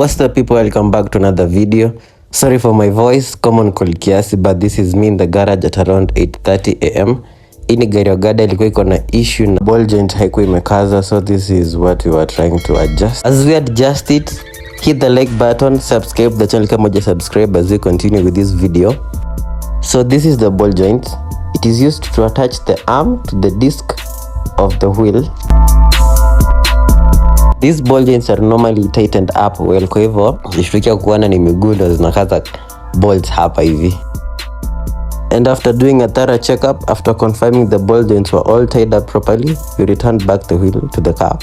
What's up people, welcome back to another video. Sorry for my voice, common cold kiasi, but this is me in the garage at around 8:30 am. Ini gari ya gada ilikuwa iko na issue na ball joint haikuwa imekaza, so this is what we were trying to adjust. As we adjust it, hit the like button, subscribe the channel kama hujasubscribe as we continue with this video. So this is the ball joint. It is used to attach the arm to the disc of the wheel. These ball joints are normally tightened up well, kwa hivyo ishtukia kuona ni miguu ndo zinakaza bolts hapa hivi. And after doing a thorough checkup, after confirming the ball joints were all tied up properly, we returned back the wheel to the car.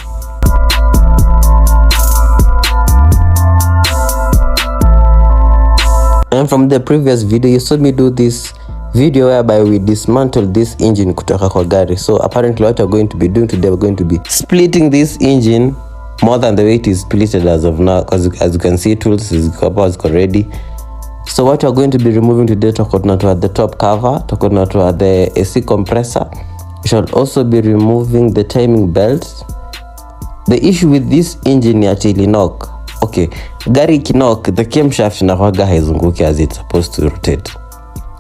And from the previous video, you saw me do this video whereby we dismantled this engine kutoka kwa gari. So apparently what we're going to be doing today, we're going to be splitting this engine more than the way it is splitted as of now, because as you can see, tools is ready. So what we're going to be removing today, tutakuwa the top cover, tutakuwa the AC compressor. We shall also be removing the timing belt. The issue with this engine ya knock. Okay, gari knock, the camshaft inakuwaga haizunguki as it's supposed to rotate.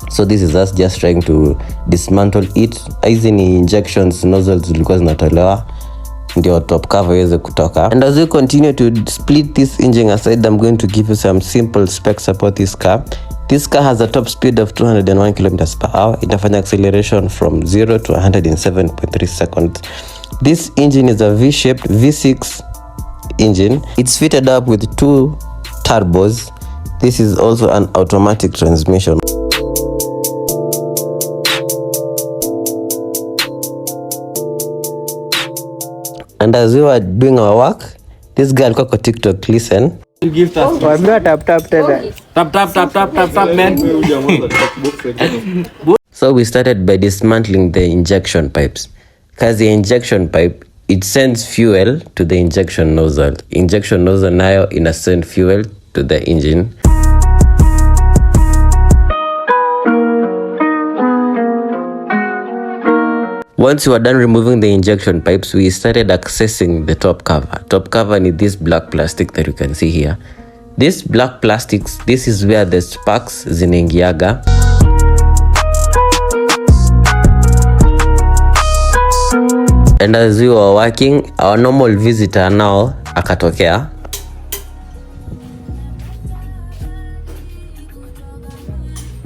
So this is us just trying to dismantle it. Hizi ni injections, nozzles zilikuwa zinatolewa ndio top cover iweze kutoka. And as we continue to split this engine aside, I'm going to give you some simple specs about this car. This car has a top speed of 201 km/h. Inafanya acceleration from 0 to 107.3 seconds. This engine is a V-shaped V6 engine. It's fitted up with 2 turbos. This is also an automatic transmission. And as we were doing our work, this girl got a TikTok. Listen. Give us. I'm not tap, man. So we started by dismantling the injection pipes. Because the injection pipe, it sends fuel to the injection nozzle. Injection nozzle nayo ina send fuel to the engine. Once we were done removing the injection pipes, we started accessing the top cover. Top cover is this black plastic that you can see here. This black plastics, this is where the sparks zinaingiaga. And as we were working, our normal visitor now akatokea.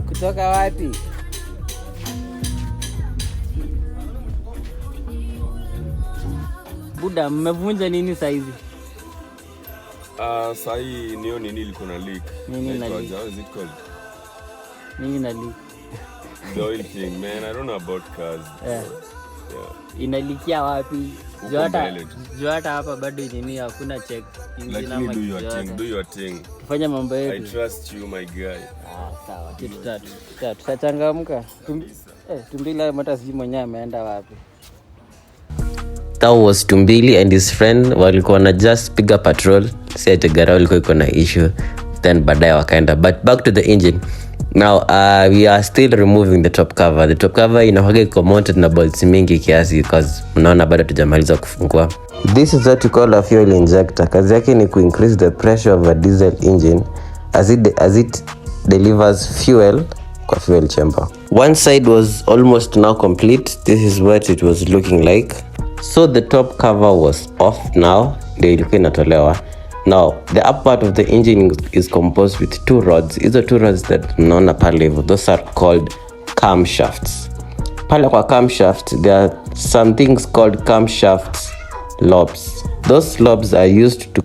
Kutoka wapi? Buda, mmevunja nini saizi? Sahi niyo nini ilikuwa na leak. Nini na leak? How is it called? Nini na leak? The oil thing, man. I don't know about cars. Yeah. Inalikia wapi? Joata hapa bado nini hakuna check. Like do your thing. Tufanye mambo yetu. I trust you, my guy. Sawa. Kitu tutachangamka. Tumbili hata sijui mwenyewe ameenda wapi. That was Tumbili and his friend walikuwa na just piga patrol. Si ati gari walikuwa iko na issue. Then baadaye wakaenda. But back to the engine. Now we are still removing the top cover. The top cover inakuwa iko mounted na bolts mingi kiasi because mnaona bado tujamaliza kufungua. This is what we call a fuel injector. Kazi yake ni increase the pressure of a diesel engine as it delivers fuel kwa fuel chamber. One side was almost now complete. This is what it was looking like. So the top cover was off now. Ndio ilikuwa inatolewa. Now the upper part of the engine is composed with 2 rods. Hizo 2 rods that mnaona pale hivyo, those are called camshafts. Pale kwa camshaft there are some things called camshaft lobes. Those lobes are used to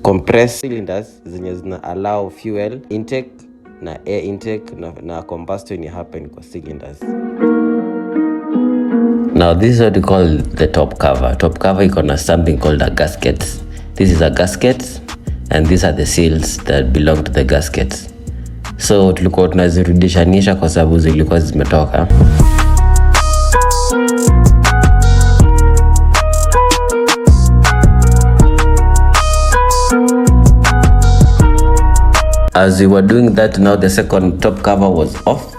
compress cylinders zenye zina allow fuel intake na air intake na combustion happen kwa cylinders. Now this is what we call the top cover. Top cover iko na something called a gasket. This is a gasket and these are the seals that belong to the gasket. So tulikuwa tunazirudishanisha kwa sababu zilikuwa zimetoka. As we were doing that, now the second top cover was off.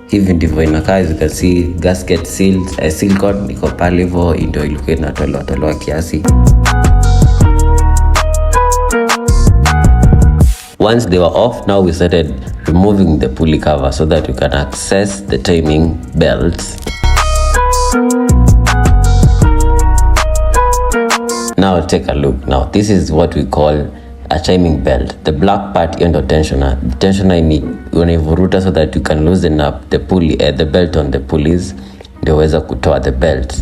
Hivi ndivyo inakaa, as you can see gasket sealed, silicone iko pale hivyo, ndio ilikuwa inatolewa kiasi. Once they were off, now we started removing the pulley cover so that we can access the timing belts. Now take a look. Now this is what we call a timing belt. The black part endo tensioner. The tensioner ni unaivuruta so that you can loosen up the pulley, the belt on the pulleys. Ndio weza kutoa the belt.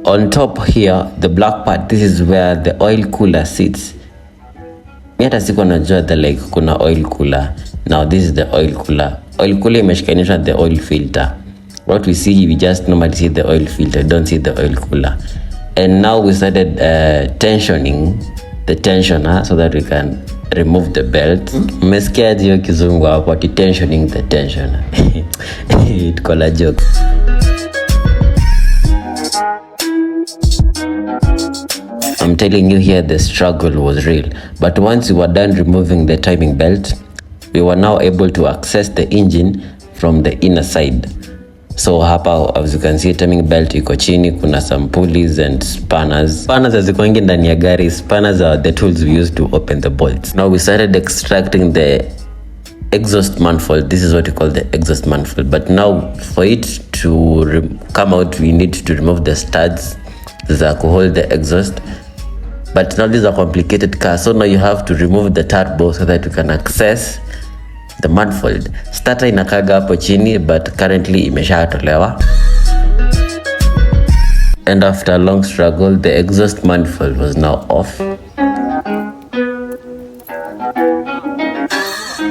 On top here, the black part, this is where the oil cooler sits. Miata siko najua the like kuna oil cooler. Now this is the oil cooler. Oil cooler imeshikanisha the oil filter. What we see, we just normally see the oil filter, don't see the oil cooler. And now we started tensioning the tensioner so that we can remove the belt. Mmesikia hiyo kizungu hapo ati tensioning the tensioner. It call a joke. I'm telling you here, the struggle was real. But once we were done removing the timing belt, we were now able to access the engine from the inner side. So hapa, as you can see, timing belt iko chini, kuna some pulleys and spanners. Spanners hazikuangi ndani ya gari. Spanners are the tools we use to open the bolts. Now we started extracting the exhaust manifold. This is what we call the exhaust manifold. But now for it to come out, we need to remove the studs that hold the exhaust. But now this is a complicated car, so now you have to remove the turbo so that you can access the manifold. Starter inakaga hapo chini, but currently imeshatolewa. And after a long struggle, the exhaust manifold was now off.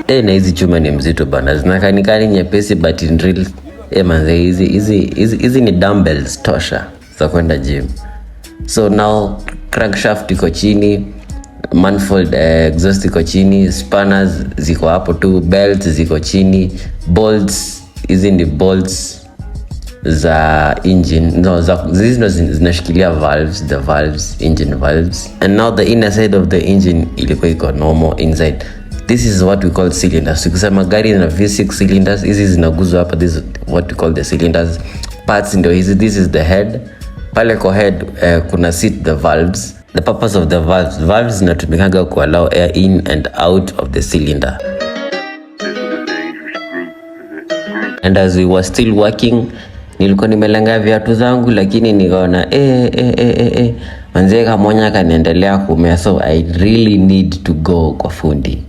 Na hizi chuma ni mzito bana, zinakanikani nyepesi, but in real manze hizi ni dumbbells tosha za kwenda gym. So now crankshaft iko chini, manifold exhaust iko chini, spanners ziko hapo tu, belts ziko chini, bolts, hizi ni bolts za engine. No, hizi zinashikilia valves, the valves, engine valves. And now the inner side of the engine ilikuwa iko normal inside. This is what we call cylinders. Tukisema gari na V6 cylinders, hizi zinaguzwa hapa. This is what we call the cylinders. Parts ndio hizi. This is the head. Pale kwa head kuna sit the valves. The purpose of the valves zinatumikaga ku allow air in and out of the cylinder. And as we were still working, nilikuwa nimelenga viatu zangu, lakini nikaona manze kamonya kanaendelea kumea, so I really need to go kwa fundi.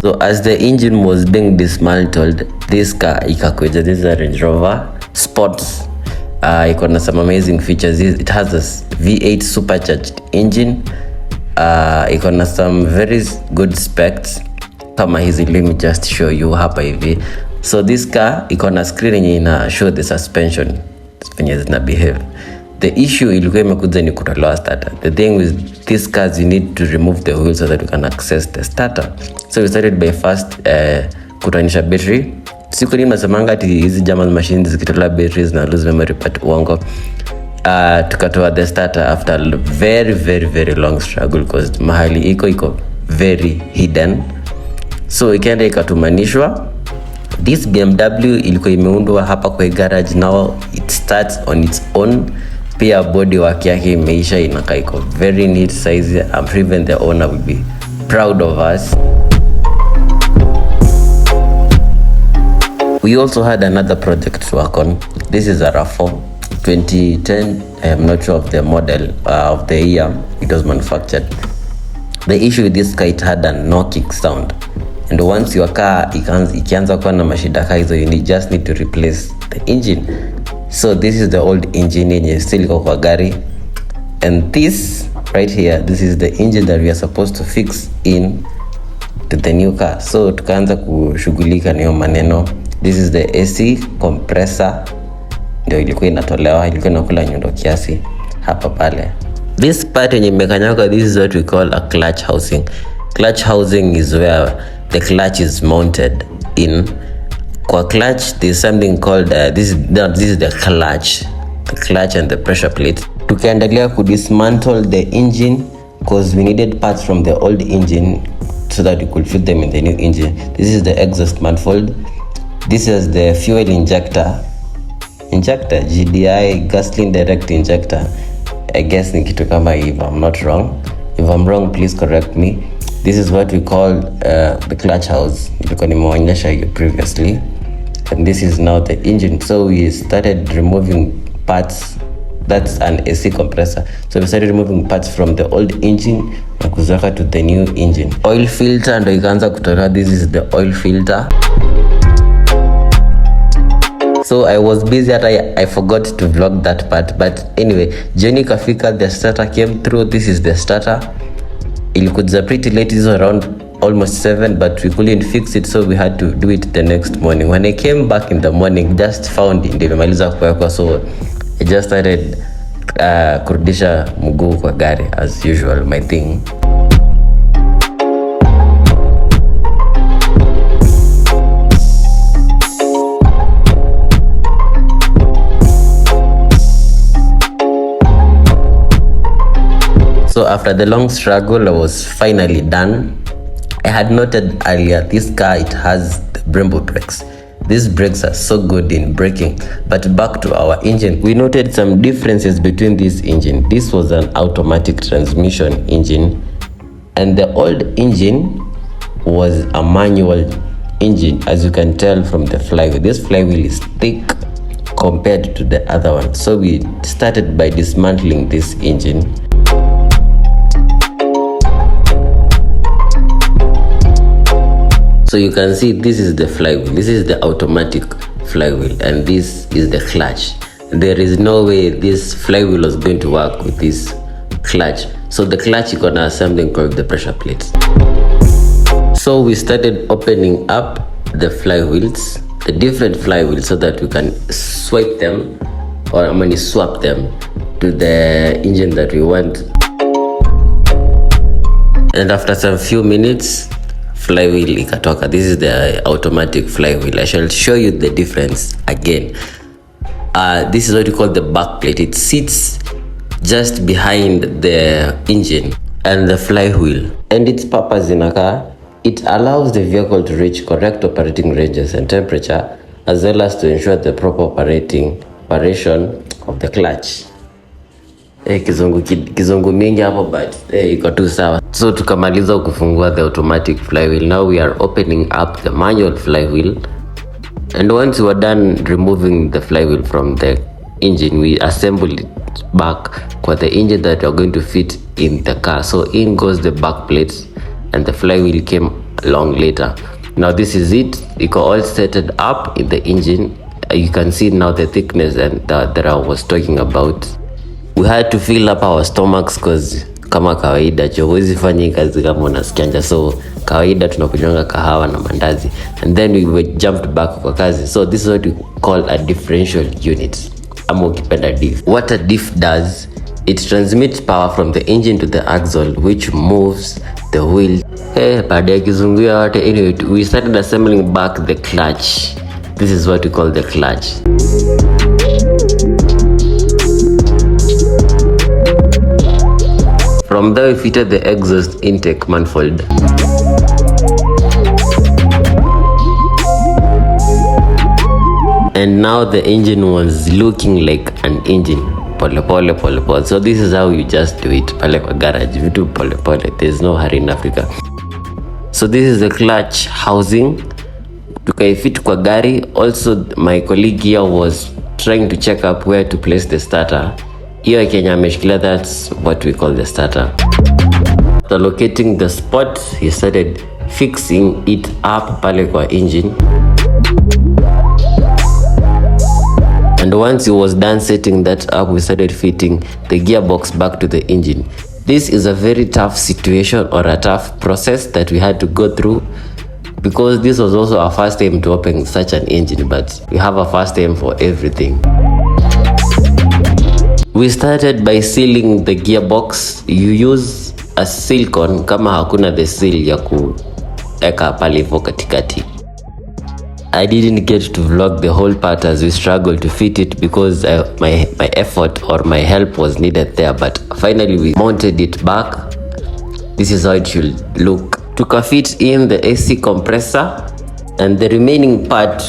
So as the engine was being dismantled, this car ikakuja. This is a Range Rover Sports. Iko na some amazing features. It has a V8 supercharged engine. Iko na some very good specs kama hizi. Let me just show you hapa hivi. So this car iko na screen yenye ina show the suspension venye zina behave. The issue ilikuwa imekuja ni kutolewa starter. The thing with these cars, you need to remove the wheel so that you can access the starter. So we started by first kutoanisha battery. Siku ni masamanga ati hizi German machines zikitola batteries na lose memory, but uongo. Tukatoa the starter after a very long struggle because mahali iko very hidden. So ikaenda ikatumanishwa. This BMW ilikuwa imeundwa hapa kwa garage. Now it starts on its own. Pia body work yake imeisha, inakaa iko very neat size. I'm sure even the owner will be proud of us. We also had another project to work on. This is a RAV4 2010. I am not sure of the model of the year it was manufactured. The issue with this car, it had a no kick sound. And once your car ikianza kuwa na mashida kaa hizo, you just need to replace the engine. So this is the old engine yenye still iko kwa gari. And this right here, this is the engine that we are supposed to fix in to the new car. So tukaanza kushughulika na hiyo maneno. This is the AC compressor. Ndio ilikuwa inatolewa, ilikuwa inakula nyundo kiasi hapa pale. This part yenye imekanyaka, this is what we call a clutch housing. Clutch housing is where the clutch is mounted in. Kwa clutch, there's something called this is the clutch and the pressure plate. Tukaendelea ku dismantle the engine because we needed parts from the old engine so that we could fit them in the new engine. This is the exhaust manifold. This is the fuel injector, GDI, gasoline direct injector. I guess ni kitu kama hivi, I'm not wrong. If I'm wrong, please correct me. This is what we call the clutch house. Nilikuwa nimeonyesha you previously. And this is now the engine. So we started removing parts. That's an AC compressor. So we started removing parts from the old engine na kuziweka to the new engine. Oil filter ndo ikaanza kutolewa. This is the oil filter. So I was busy at I forgot to vlog that part, but anyway, jioni kafika, the starter came through. This is the starter. Ilikuja pretty late, it was around almost 7, but we couldn't fix it, so we had to do it the next morning. When I came back in the morning, just found it imemaliza kuwekwa, so I just started kurudisha mguu kwa gari as usual, my thing. So after the long struggle, I was finally done. I had noted earlier, this car, it has the Brembo brakes. These brakes are so good in braking. But back to our engine, we noted some differences between this engine. This was an automatic transmission engine, and the old engine was a manual engine, as you can tell from the flywheel. This flywheel is thick compared to the other one. So we started by dismantling this engine. So you can see this is the flywheel, this is the automatic flywheel, and this is the clutch. There is no way this flywheel was going to work with this clutch. So the clutch is gonna have something called the pressure plates. So we started opening up the flywheels, the different flywheels, so that we can swipe them, or swap them to the engine that we want. And after some few minutes, flywheel ikatoka. This is the automatic flywheel. I shall show you the difference again. This is what we call the back plate. It sits just behind the engine and the flywheel. And its purpose in a car, it allows the vehicle to reach correct operating ranges and temperature, as well as to ensure the proper operation of the clutch. Kizungu mingi hapo, but iko tu sawa. So tukamaliza kufungua the automatic flywheel. Now we are opening up the manual flywheel, and once we are done removing the flywheel from the engine, we assemble it back for the engine that we are going to fit in the car. So in goes the back plates, and the flywheel came along later. Now this is it. Iko all set up in the engine. You can see now the thickness and that I was talking about. We had to fill up our stomachs because kama kawaida huwezi fanya kazi kama unasikia njaa, so kawaida tunakunywa kahawa na mandazi, and then we jumped back kwa kazi. So this is what we call a differential unit, ama ukipenda diff. What a diff does, it transmits power from the engine to the axle, which moves the wheel. Baada ya kizunguya yote, anyway, we started assembling back the clutch. This is what we call the clutch. From there, we fitted the exhaust intake manifold. And now the engine was looking like an engine. Pole pole. So this is how you just do it. Pale kwa garage, vitu pole pole. There's no hurry in Africa. So this is the clutch housing. Tukaifit kwa gari. Also, my colleague here was trying to check up where to place the starter. Here Kenya ameshikilia, that's what we call the starter. After locating the spot, he started fixing it up pale kwa engine. And once he was done setting that up, we started fitting the gearbox back to the engine. This is a very tough situation, or a tough process that we had to go through, because this was also our first time to open such an engine, but we have a first time for everything. We started by sealing the gearbox. You use a silicone kama hakuna the seal ya kueka pale hivyo katikati. I didn't get to vlog the whole part as we struggled to fit it because my effort or my help was needed there, but finally we mounted it back. This is how it should look. Tuka fit in the AC compressor, and the remaining part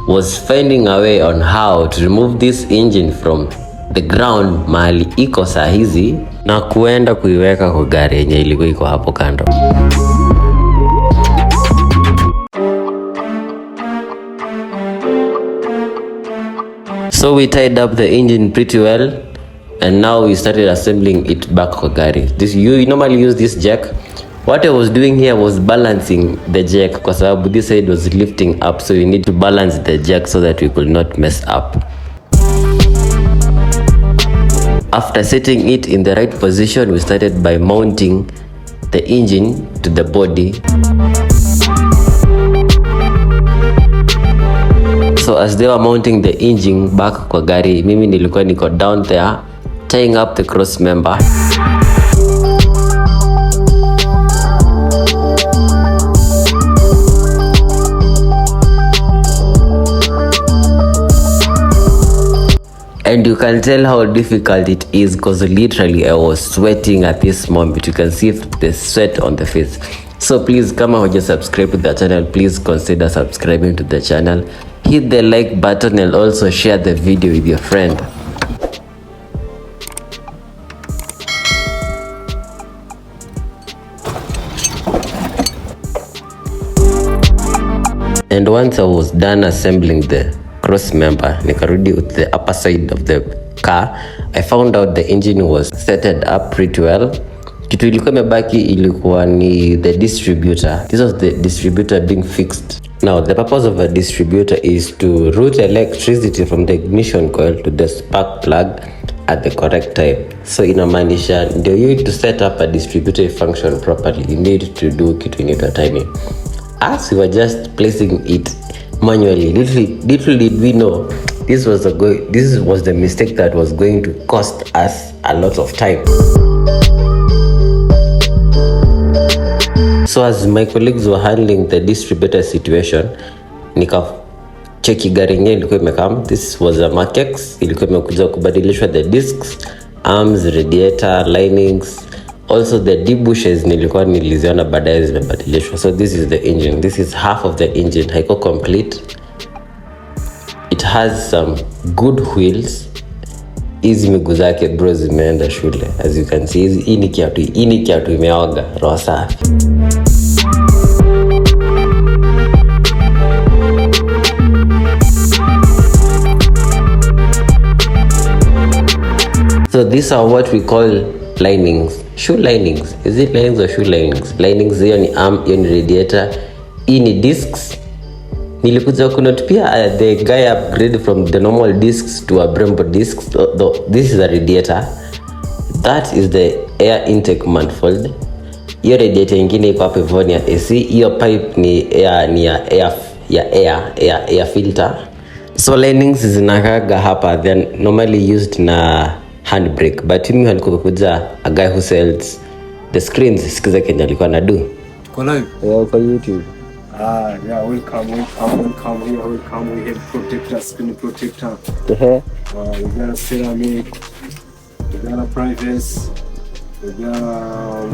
was finding a way on how to remove this engine from the ground mahali iko saa hizi na kuenda kuiweka kwa gari yenye ilikuwa iko hapo kando. So we tied up the engine pretty well, and now we started assembling it back kwa gari. This you normally use this jack. What I was doing here was balancing the jack kwa sababu this side was lifting up, so you need to balance the jack so that we could not mess up. After setting it in the right position, we started by mounting the engine to the body. So as they were mounting the engine back kwa gari, mimi nilikuwa niko down there tying up the cross member. And you can tell how difficult it is because literally I was sweating at this moment. You can see the sweat on the face. So please, kama huja subscribe to the channel, please consider subscribing to the channel. Hit the like button and also share the video with your friend. And once I was done assembling the cross member, nikarudi with the upper side of the car, I found out the engine was setted up pretty well. Kitu ilikuwa imebaki ilikuwa ni the distributor. This was the distributor being fixed. Now the purpose of a distributor is to route electricity from the ignition coil to the spark plug at the correct time. So inamaanisha ndio you to set up a distributor function properly, you need to do kitu inaitwa timing. As we were just placing it manually, little did we know this was the mistake that was going to cost us a lot of time. So as my colleagues were handling the distributor situation, nika cheki gari yenyewe ilikuwa imekam. This was a Makex, ilikuwa imekuja kubadilishwa the discs, arms, radiator, linings. Also the debushes nilikuwa niliziona baadaye zimebadilishwa. So this is the engine. This is half of the engine. Haiko complete. It has some good wheels. Hizi miguu zake bro zimeenda shule. As you can see, hii ni kiatu imeoga roho safi. So these are what we call linings. Shoe linings. Is it linings or shoe linings? Linings hiyo ni arm, hiyo ni radiator. Hii ni discs. Nilikuja kunote pia the guy upgrade from the normal discs to a Brembo discs. This is a radiator. That is the air intake manifold. Hiyo radiator ingine iko hapo hivyo ni ya AC. Hiyo pipe ni air filter. So linings zinakaga hapa, then normally used na handbrake, but mimi alikuwa kuja a guy who sells the screens. Sikiza Kenya alikuwa na do kwa live kwa YouTube. Yeah, welcome here, welcome. We have protector, screen protector. We got a ceramic, we got a privacy, we got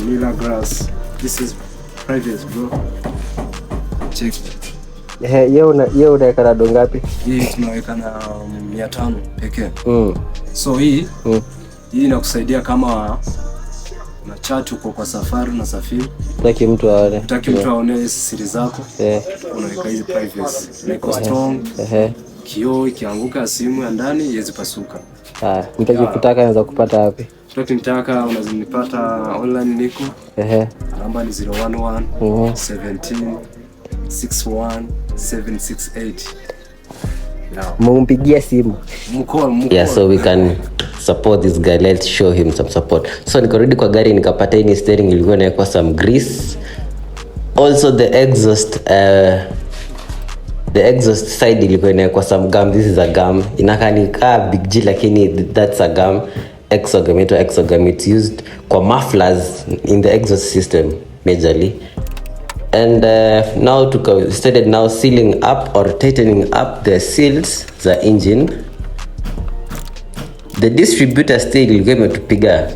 Lila grass. This is privacy, bro. Check. Yeye unaweka na dongapi? Hii tunaweka na 500 pekee. So hii inakusaidia kama na chat uko kwa safari na safiri. Utaki mtu aone siri zako. Unaweka hizi privacy. Iko strong. Kioo ikianguka simu ya ndani iweze pasuka. Mtakitaka anaweza kupata wapi? Tukitaka unazipata online niko. Namba ni 011 17 61 768. Mumpigia simu. Mcall. Yeah, so we can support this guy. Let's show him some support. So nikarudi kwa gari nikapata hii steering ilikuwa inaekwa some grease. Also the exhaust side ilikuwa inaekwa some gum. This is a gum. Inakanika big G lakini that's a gum. Exogum. It's used kwa mufflers in the exhaust system majorly. And now started now sealing up or tightening up the seals za engine. The distributor still ilikuwa imetupiga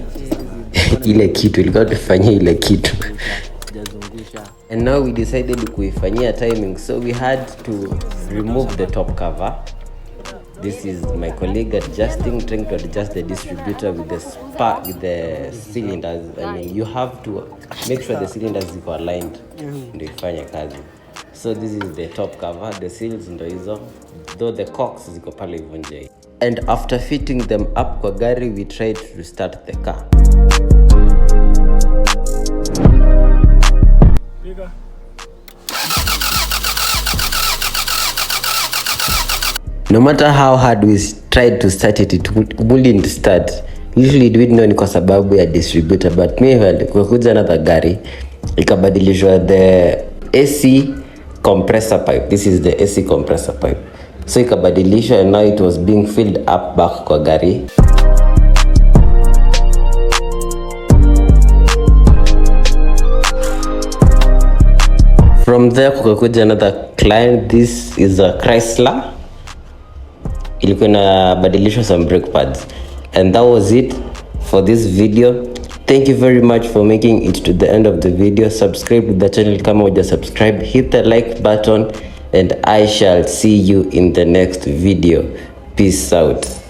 ile kitu, ilikuwa tufanyia ile kitu. And now we decided kuifanyia timing, so we had to remove the top cover. This is my colleague adjusting, trying to adjust the distributor with the cylinders. I mean, you have to make sure the cylinders are aligned ndio ifanye kazi. So this is the top cover, the seals ndio hizo, though the cocks ziko pale hivyo nje. And after fitting them up kwa gari, we tried to restart the car. No matter how hard we tried to start it, it wouldn't start. Usually do it ni kwa sababu ya distributor, but meanwhile kukuja another gari ikabadilishwa the AC compressor pipe. This is the AC compressor pipe. So ikabadilishwa and now it was being filled up back kwa gari. From there kukakuja another client. This is a Chrysler. Ilikuwa inabadilishwa some brake pads. And that was it for this video. Thank you very much for making it to the end of the video. Subscribe to the channel kama uja subscribe. Hit the like button and I shall see you in the next video. Peace out.